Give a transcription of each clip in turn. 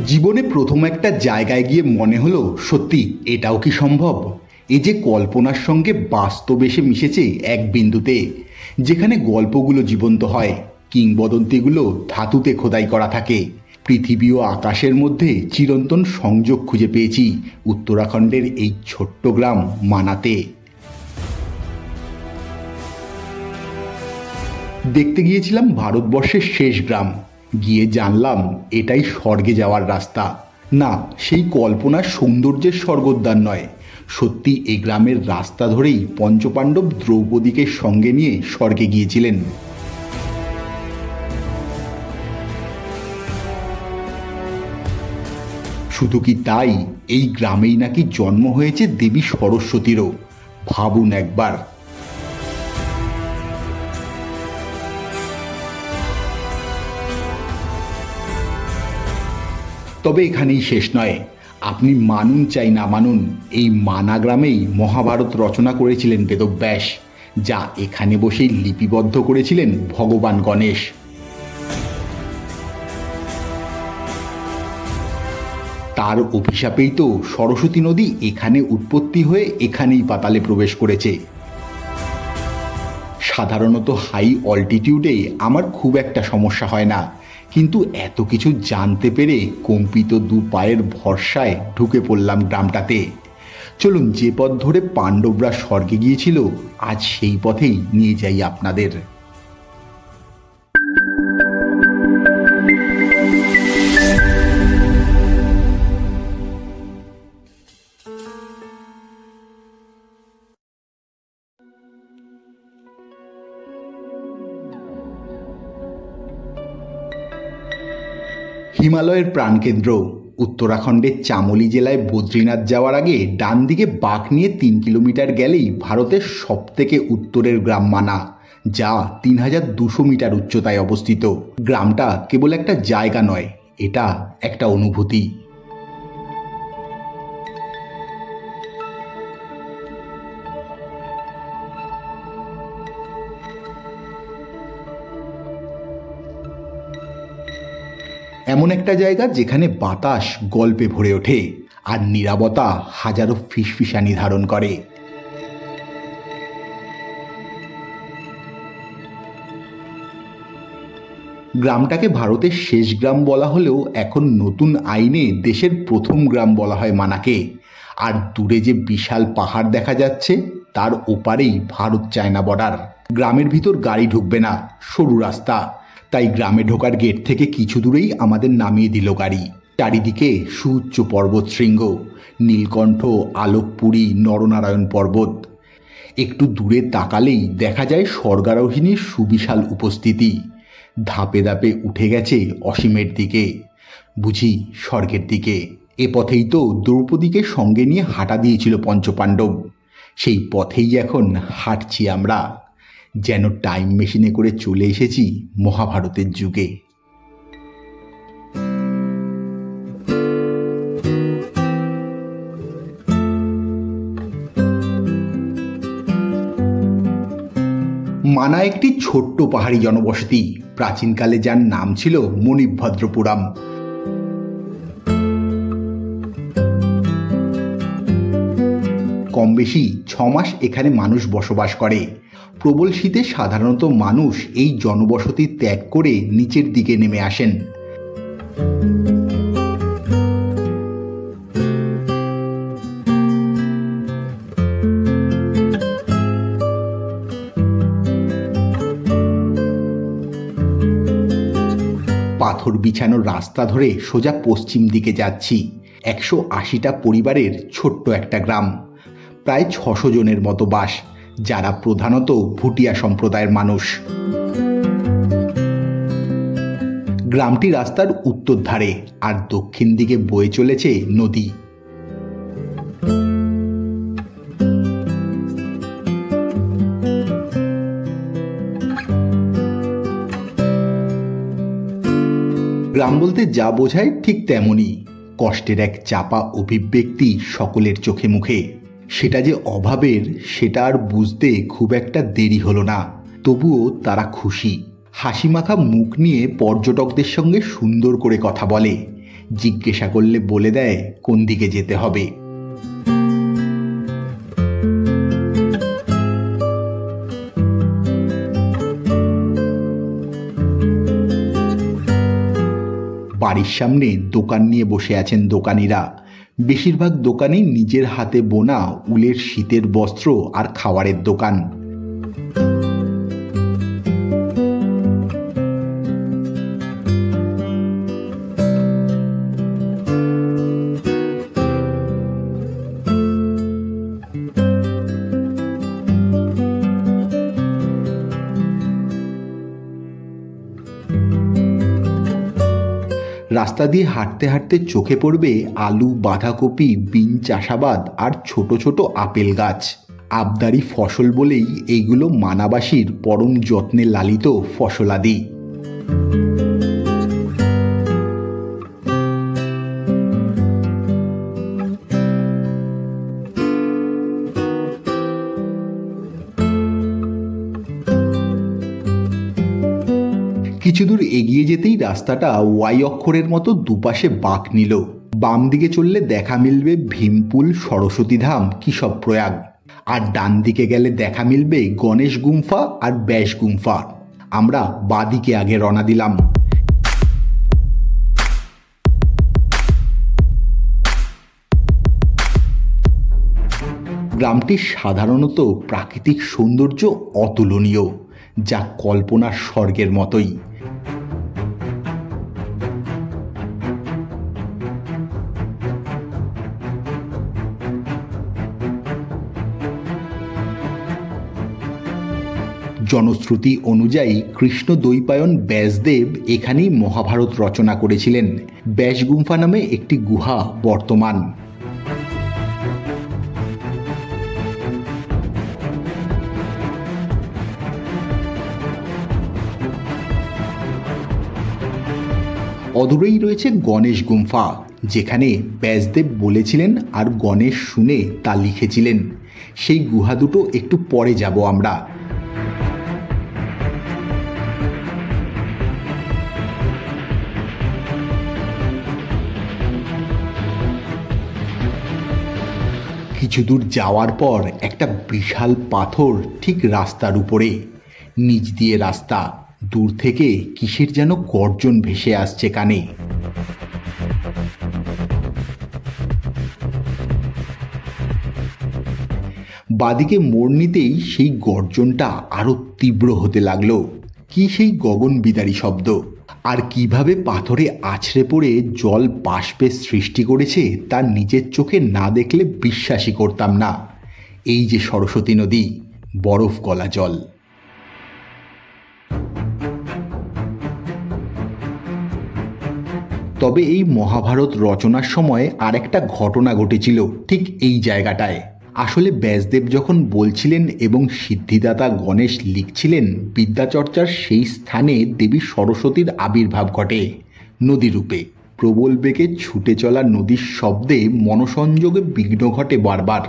জীবনে প্রথম একটা জায়গায় গিয়ে মনে হলো সত্যি এটাও কি সম্ভব। এই যে কল্পনার সঙ্গে বাস্তব এসে মিশেছে এক বিন্দুতে, যেখানে গল্পগুলো জীবন্ত হয়, কিংবদন্তিগুলো ধাতুতে খোদাই করা থাকে। পৃথিবী ও আকাশের মধ্যে চিরন্তন সংযোগ খুঁজে পেয়েছি উত্তরাখণ্ডের এই ছোট্ট গ্রাম মানাতে। দেখতে গিয়েছিলাম ভারতবর্ষের শেষ গ্রাম। গিয়ে জানলাম এটাই স্বর্গে যাওয়ার রাস্তা। না, সেই কল্পনার সৌন্দর্যের স্বর্গোদ্যান নয়, সত্যি এই গ্রামের রাস্তা ধরেই পঞ্চপাণ্ডব দ্রৌপদীকে সঙ্গে নিয়ে স্বর্গে গিয়েছিলেন। শুধু কি তাই, এই গ্রামেই নাকি জন্ম হয়েছে দেবী সরস্বতীরও। ভাবুন একবার। তবে এখানেই শেষ নয়। আপনি মানুন চাই না মানুন, এই মানা গ্রামেই মহাভারত রচনা করেছিলেন বেদব্যাস, যা এখানে বসেই লিপিবদ্ধ করেছিলেন ভগবান গণেশ। তার অভিশাপেই তো সরস্বতী নদী এখানে উৎপত্তি হয়ে এখানেই পাতালে প্রবেশ করেছে। সাধারণত হাই অল্টিটিউডে আমার খুব একটা সমস্যা হয় না, কিন্তু এত কিছু জানতে পেরে কম্পিত দু পায়ের ভরসায় ঢুকে পড়লাম গ্রামটাতে। চলুন, যে পথ ধরে পাণ্ডবরা স্বর্গে গিয়েছিল আজ সেই পথেই নিয়ে যাই আপনাদের। হিমালয়ের প্রাণকেন্দ্র উত্তরাখণ্ডের চামোলি জেলায় বদ্রীনাথ যাওয়ার আগে ডান দিকে বাঁক নিয়ে 3 কিলোমিটার গেলেই ভারতের সবথেকে উত্তরের গ্রাম মানা, যা 3200 মিটার উচ্চতায় অবস্থিত। গ্রামটা কেবল একটা জায়গা নয়, এটা একটা অনুভূতি। এমন একটা জায়গা যেখানে বাতাস গল্পে ভরে ওঠে আর নীরবতা হাজারো ফিসফিসানি ধারণ করে। গ্রামটাকে ভারতের শেষ গ্রাম বলা হলেও এখন নতুন আইনে দেশের প্রথম গ্রাম বলা হয় মানাকে। আর দূরে যে বিশাল পাহাড় দেখা যাচ্ছে তার ওপারেই ভারত চায়না বর্ডার। গ্রামের ভিতর গাড়ি ঢুকবে না, সরু রাস্তা, তাই গ্রামে ঢোকার গেট থেকে কিছু দূরেই আমাদের নামিয়ে দিল গাড়ি। চারিদিকে সুউচ্চ পর্বত শৃঙ্গ, নীলকণ্ঠ, আলোকপুরী, নরনারায়ণ পর্বত। একটু দূরে তাকালেই দেখা যায় স্বর্গারোহিণীর সুবিশাল উপস্থিতি। ধাপে ধাপে উঠে গেছে অসীমের দিকে, বুঝি স্বর্গের দিকে। এ পথেই তো দ্রৌপদীকে সঙ্গে নিয়ে হাঁটা দিয়েছিল পঞ্চপাণ্ডব। সেই পথেই এখন হাঁটছি আমরা, যেন টাইম মেশিনে করে চলে এসেছি মহাভারতের যুগে। মানা একটি ছোট্ট পাহাড়ি জনবসতি, প্রাচীনকালে যার নাম ছিল মণিভদ্রপুরম। কম বেশি 6 মাস এখানে মানুষ বসবাস করে। প্রবল শীতে সাধারণত মানুষ এই জনবসতি ত্যাগ করে নিচের দিকে নেমে আসেন। পাথর বিছানো রাস্তা ধরে সোজা পশ্চিম দিকে যাচ্ছি। 180টা পরিবারের ছোট্ট একটা গ্রাম, প্রায় 600 জনের মতো বাস, যারা প্রধানত ভুটিয়া সম্প্রদায়ের মানুষ। গ্রামটি রাস্তার উত্তর ধারে, আর দক্ষিণ দিকে বয়ে চলেছে নদী। গ্রাম বলতে যা বোঝায় ঠিক তেমনই, কষ্টের এক চাপা অভিব্যক্তি সকলের চোখে মুখে। সেটা যে অভাবের সেটা আর বুঝতে খুব একটা দেরি হলো না। তবুও তারা খুশি। হাসিমাখা মুখ নিয়ে পর্যটকদের সঙ্গে সুন্দর করে কথা বলে। জিজ্ঞাসা করলে বলে দেয় কোন দিকে যেতে হবে। বাড়ির সামনে দোকান নিয়ে বসে আছেন দোকানিরা। বেশিরভাগ দোকানই নিজের হাতে বোনা উলের শীতের বস্ত্র আর খাবারের দোকান। রাস্তা দিয়ে হাঁটতে হাঁটতে চোখে পড়বে আলু, বাঁধাকপি, বিন চাষাবাদ আর ছোট ছোট আপেল গাছ। আবদারি ফসল বলেই এইগুলো মানাবাসীর পরম যত্নে লালিত ফসলাদি। কিছু দূর এগিয়ে যেতেই রাস্তাটা ওয়াই অক্ষরের মতো দুপাশে বাঁক নিল। বাম দিকে চললে দেখা মিলবে ভীমপুল, সরস্বতী ধাম, কেশবপ্রয়াগ। আর ডান দিকে গেলে দেখা মিলবে গণেশ গুম্ফা আর ব্যাস গুম্ফা। আমরা বাদিকে আগে রওনা দিলাম। গ্রামটির সাধারণত প্রাকৃতিক সৌন্দর্য অতুলনীয়, যা কল্পনার স্বর্গের মতোই। জনশ্রুতি অনুযায়ী কৃষ্ণ দ্বৈপায়ন ব্যাসদেব এখানেই মহাভারত রচনা করেছিলেন। ব্যাস গুম্ফা নামে একটি গুহা বর্তমান। অদূরেই রয়েছে গণেশ গুম্ফা, যেখানে ব্যাসদেব বলেছিলেন আর গণেশ শুনে তা লিখেছিলেন। সেই গুহা দুটো একটু পরে যাব আমরা। কিছু দূর যাওয়ার পর একটা বিশাল পাথর ঠিক রাস্তার উপরে, নিচ দিয়ে রাস্তা। দূর থেকে কিসের যেন গর্জন ভেসে আসছে কানে। বাদিকে মোড় নিতেই সেই গর্জনটা আরো তীব্র হতে লাগলো। কি সেই গগনবিদারী শব্দ! আর কিভাবে পাথরে আছড়ে পড়ে জল বাষ্পের সৃষ্টি করেছে তা নিজের চোখে না দেখলে বিশ্বাসই করতাম না। এই যে সরস্বতী নদী, বরফ গলা জল। তবে এই মহাভারত রচনার সময় আরেকটা ঘটনা ঘটেছিল ঠিক এই জায়গাটায়। আসলে ব্যাসদেব যখন বলছিলেন এবং সিদ্ধিদাতা গণেশ লিখছিলেন, বিদ্যাচর্চার সেই স্থানে দেবী সরস্বতীর আবির্ভাব ঘটে নদীরূপে। প্রবল বেগে ছুটে চলা নদীর শব্দে মনসংযোগে বিঘ্ন ঘটে বারবার।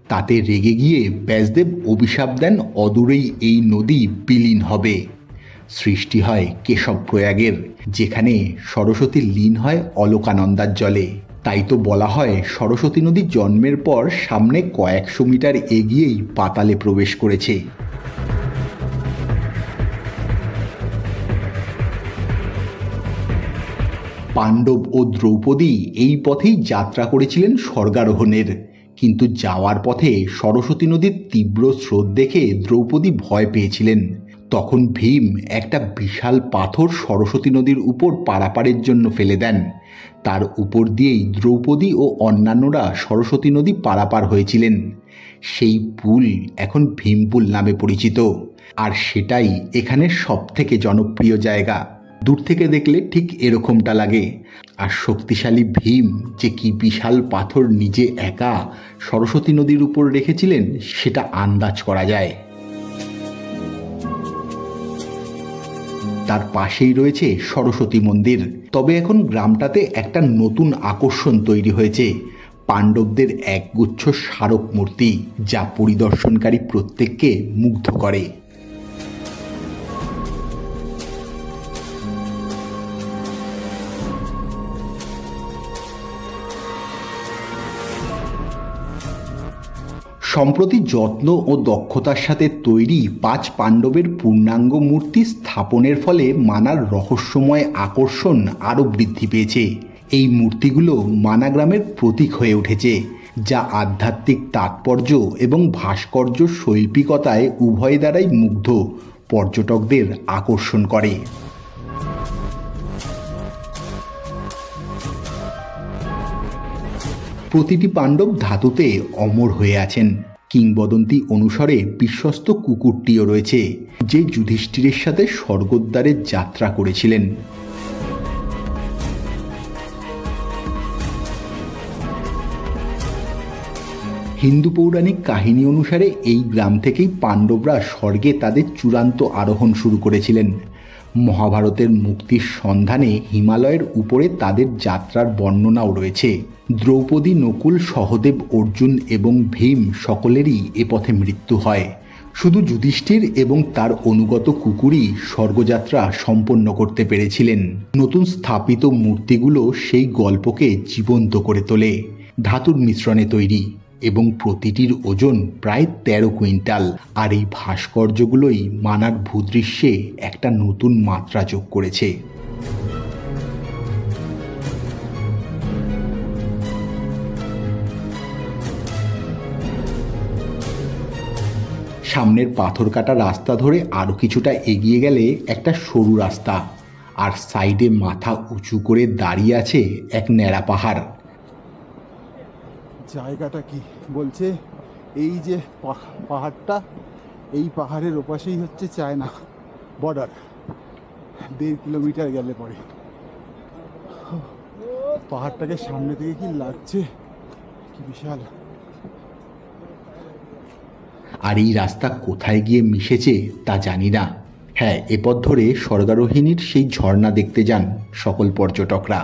তাতে রেগে গিয়ে ব্যাসদেব অভিশাপ দেন অদূরেই এই নদী বিলীন হবে। সৃষ্টি হয় কেশবপ্রয়াগের, যেখানে সরস্বতী লীন হয় অলকানন্দার জলে। তাই তো বলা হয় সরস্বতী নদী জন্মের পর সামনে কয়েকশো মিটার এগিয়েই পাতালে প্রবেশ করেছে। পাণ্ডব ও দ্রৌপদী এই পথেই যাত্রা করেছিলেন স্বর্গারোহণের। কিন্তু যাওয়ার পথে সরস্বতী নদীর তীব্র স্রোত দেখে দ্রৌপদী ভয় পেয়েছিলেন। তখন ভীম একটা বিশাল পাথর সরস্বতী নদীর উপর পারাপারের জন্য ফেলে দেন। তার উপর দিয়েই দ্রৌপদী ও অন্যান্যরা সরস্বতী নদী পারাপার হয়েছিলেন। সেই পুল এখন ভীমপুল নামে পরিচিত, আর সেটাই এখানের সবথেকে জনপ্রিয় জায়গা। দূর থেকে দেখলে ঠিক এরকমটা লাগে। আর শক্তিশালী ভীম যে কি বিশাল পাথর নিজে একা সরস্বতী নদীর উপর রেখেছিলেন সেটা আন্দাজ করা যায়। তার পাশেই রয়েছে সরস্বতী মন্দির। তবে এখন গ্রামটাতে একটা নতুন আকর্ষণ তৈরি হয়েছে, পাণ্ডবদের একগুচ্ছ স্মারক মূর্তি, যা পরিদর্শনকারী প্রত্যেককে মুগ্ধ করে। সম্প্রতি যত্ন ও দক্ষতার সাথে তৈরি 5 পাণ্ডবের পূর্ণাঙ্গ মূর্তি স্থাপনের ফলে মানার রহস্যময় আকর্ষণ আরও বৃদ্ধি পেয়েছে। এই মূর্তিগুলো মানা গ্রামের প্রতীক হয়ে উঠেছে, যা আধ্যাত্মিক তাৎপর্য এবং ভাস্কর্য শৈল্পিকতায় উভয় দ্বারাই মুগ্ধ পর্যটকদের আকর্ষণ করে। প্রতিটি পাণ্ডব ধাতুতে অমর হয়ে আছেন। কিংবদন্তি অনুসারে বিশ্বস্ত কুকুরটিও রয়েছে, যে যুধিষ্ঠিরের সাথে স্বর্গদ্বারের যাত্রা করেছিলেন। হিন্দু পৌরাণিক কাহিনী অনুসারে এই গ্রাম থেকেই পাণ্ডবরা স্বর্গে তাদের চূড়ান্ত আরোহণ শুরু করেছিলেন। মহাভারতের মুক্তির সন্ধানে হিমালয়ের উপরে তাদের যাত্রার বর্ণনাও রয়েছে। দ্রৌপদী, নকুল, সহদেব, অর্জুন এবং ভীম সকলেরই এ পথে মৃত্যু হয়। শুধু যুধিষ্ঠির এবং তার অনুগত কুকুরই স্বর্গযাত্রা সম্পন্ন করতে পেরেছিলেন। নতুন স্থাপিত মূর্তিগুলো সেই গল্পকে জীবন্ত করে তোলে। ধাতুর মিশ্রণে তৈরি এবং প্রতিটির ওজন প্রায় 13 কুইন্টাল। আর এই ভাস্কর্যগুলোই মানার ভূদৃশ্যে একটা নতুন মাত্রা যোগ করেছে। সামনের পাথর কাটা রাস্তা ধরে আরও কিছুটা এগিয়ে গেলে একটা সরু রাস্তা, আর সাইডে মাথা উঁচু করে দাঁড়িয়ে আছে এক ন্যাড়া পাহাড়। জায়গাটা কি বলছে, এই যে পাহাড়টা, এই পাহাড়ের ওপাশেই হচ্ছে চায়না বর্ডার। 1.5 কিলোমিটার গেলে পরে পাহাড়টাকে সামনে থেকে কি লাগছে, কি বিশাল। আর এই রাস্তা কোথায় গিয়ে মিশেছে তা জানি না। হ্যাঁ, এ পথ ধরে স্বর্গারোহিণীর সেই ঝর্ণা দেখতে যান সকল পর্যটকরা।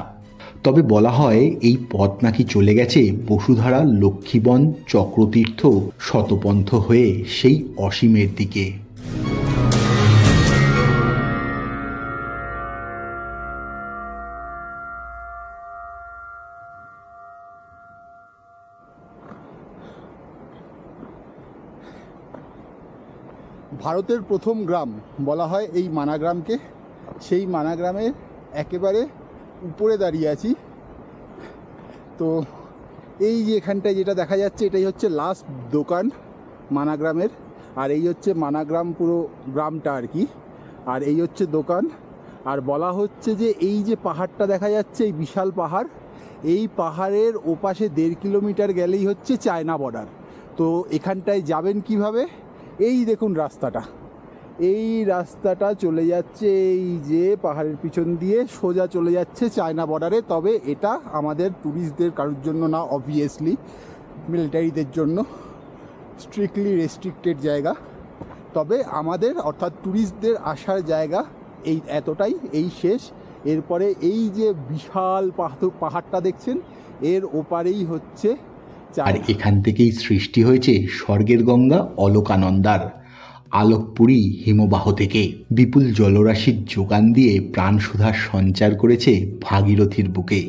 তবে বলা হয় এই পথ নাকি চলে গেছে বসুধারা, লক্ষ্মীবন, চক্রতীর্থ, শতপন্থ হয়ে সেই অসীমের দিকে। ভারতের প্রথম গ্রাম বলা হয় এই মানা গ্রামকে। সেই মানা গ্রামের একেবারে উপরে দাঁড়িয়ে আছি। তো এই যে এখানটায় যেটা দেখা যাচ্ছে, এটাই হচ্ছে লাস্ট দোকান মানা গ্রামের। আর এই হচ্ছে মানা গ্রাম, পুরো গ্রামটা আর কি। আর এই হচ্ছে দোকান। আর বলা হচ্ছে যে এই যে পাহাড়টা দেখা যাচ্ছে, এই বিশাল পাহাড়, এই পাহাড়ের ওপাশে 1.5 কিলোমিটার গেলেই হচ্ছে চায়না বর্ডার। তো এখানটায় যাবেন কিভাবে? এই দেখুন রাস্তাটা, এই রাস্তাটা চলে যাচ্ছে এই যে পাহাড়ের পিছন দিয়ে সোজা চলে যাচ্ছে চায়না বর্ডারে। তবে এটা আমাদের ট্যুরিস্টদের কারোর জন্য না, অবভিয়াসলি মিলিটারিদের জন্য স্ট্রিক্টলি রেস্ট্রিক্টেড জায়গা। তবে আমাদের অর্থাৎ ট্যুরিস্টদের আসার জায়গা এই এতটাই, এই শেষ। এরপরে এই যে বিশাল পাহাড়টা দেখছেন, এর ওপারেই হচ্ছে। আর এখান থেকেই সৃষ্টি হয়েছে স্বর্গের গঙ্গা অলকানন্দার। আলোকপুরী হিমবাহ থেকে বিপুল জলরাশির যোগান দিয়ে প্রাণসুধার সঞ্চার করেছে ভাগীরথীর বুকে।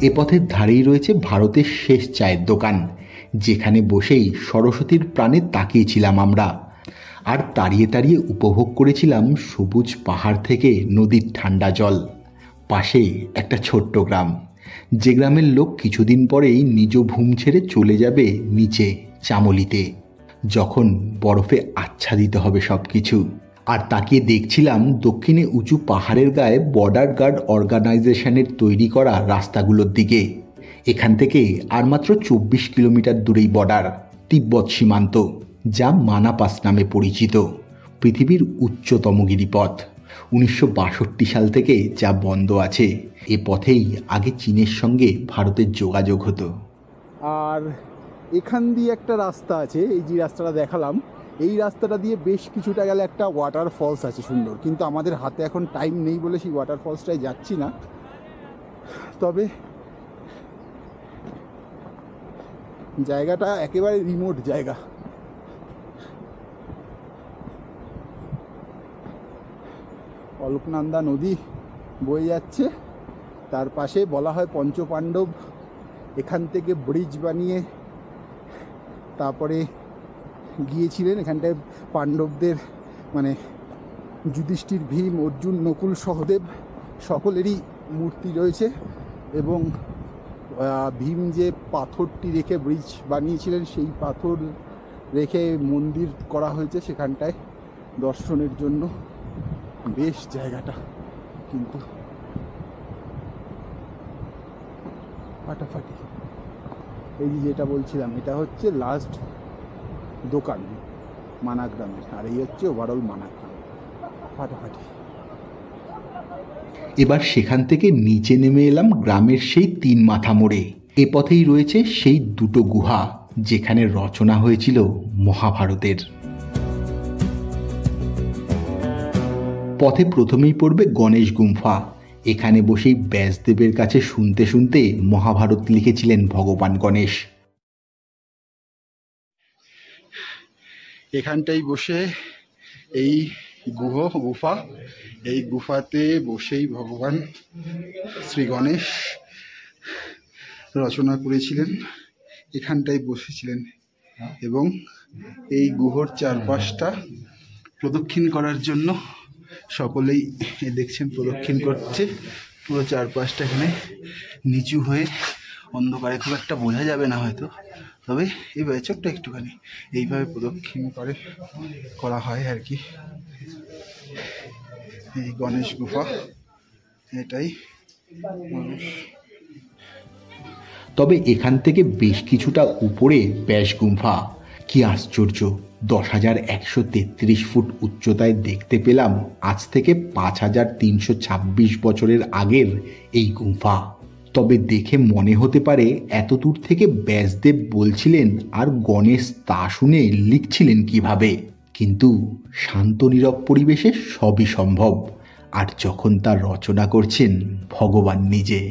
এ পথের ধারেই রয়েছে ভারতের শেষ চায়ের দোকান, যেখানে বসেই সরস্বতীর প্রাণে তাকিয়েছিলাম আমরা। আর তাড়িয়ে তাড়িয়ে উপভোগ করেছিলাম সবুজ পাহাড় থেকে নদীর ঠান্ডা জল। পাশে একটা ছোট্ট গ্রাম, যে গ্রামের লোক কিছুদিন পরেই নিজ ভূম ছেড়ে চলে যাবে নিচে চামলিতে, যখন বরফে আচ্ছাদিত হবে সব কিছু। আর তাকিয়ে দেখছিলাম দক্ষিণে উঁচু পাহাড়ের গায়ে বর্ডার গার্ড অর্গানাইজেশনের তৈরি করা রাস্তাগুলোর দিকে। এখান থেকে আর মাত্র 24 কিলোমিটার দূরেই বর্ডার, তিব্বত সীমান্ত, যা মানাপাস নামে পরিচিত, পৃথিবীর উচ্চতম গিরিপথ। 1962 সাল থেকে যা বন্ধ আছে। এ পথেই আগে চীনের সঙ্গে ভারতের যোগাযোগ হতো। আর এখান দিয়ে একটা রাস্তা আছে, এই যে রাস্তাটা দেখালাম, এই রাস্তাটা দিয়ে বেশ কিছুটা গেলে একটা ওয়াটার ফলস আছে সুন্দর, কিন্তু আমাদের হাতে এখন টাইম নেই বলে সেই ওয়াটার ফলসটায় যাচ্ছি না। তবে জায়গাটা একেবারে রিমোট জায়গা। অলকনন্দা নদী বয়ে যাচ্ছে, তার পাশে বলা হয় পঞ্চপাণ্ডব এখান থেকে ব্রিজ বানিয়ে তারপরে গিয়েছিলেন। এখানটায় পাণ্ডবদের মানে যুধিষ্ঠির, ভীম, অর্জুন, নকুল, সহদেব সকলেরই মূর্তি রয়েছে। এবং ভীম যে পাথরটি রেখে ব্রিজ বানিয়েছিলেন সেই পাথর রেখে মন্দির করা হয়েছে সেখানটায় দর্শনের জন্য। বেশ জায়গাটা কিন্তু ফাটাফাটি। এই যেটা বলছিলাম এটা হচ্ছে লাস্ট দোকান মানাগ্রামের, আর এই হচ্ছে ওভারঅল মানাগ্রাম। ফাটাফাটি। এবার সেখান থেকে নিচে নেমে এলাম গ্রামের সেই 3 মাথা মোড়ে। এ পথেই রয়েছে সেই 2টো গুহা যেখানে রচনা হয়েছিল মহাভারতের। পথে প্রথমেই পড়বে গণেশ গুম্ফা। এখানে বসেই ব্যাসদেবের কাছে শুনতে শুনতে মহাভারত লিখেছিলেন ভগবান গণেশ। এখানটাই বসে এই গুফা, এই গুফাতে বসেই ভগবান শ্রী গণেশ রচনা করেছিলেন। এখানটাই বসেছিলেন এবং এই গুহর চারপাশটা প্রদক্ষিণ করার জন্য সকলেই দেখছেন প্রদক্ষিণ করছে। পুরো চারপাশটা এখানে নিচু হয়ে অন্ধকারে খুব একটা বোঝা যাবে না হয়তো, তবে এইভাবে ছোট্ট একটুখানি এইভাবে প্রদক্ষিণ করা হয় আর কি। এই গণেশ গুফা, এটাই মানুষ। তবে এখান থেকে বেশ কিছুটা উপরে ব্যাস গুম্ফা। কি আশ্চর্য, 10,133 ফুট উচ্চতায় দেখতে পেলাম আজ থেকে 5,326 বছরের আগের এই গুম্ফা। তবে দেখে মনে হতে পারে এত দূর থেকে ব্যাসদেব বলছিলেন আর গণেশ তা শুনে লিখছিলেন কিভাবে। কিন্তু শান্ত নীরব পরিবেশে সবই সম্ভব, আর যখন তা রচনা করছেন ভগবান নিজে।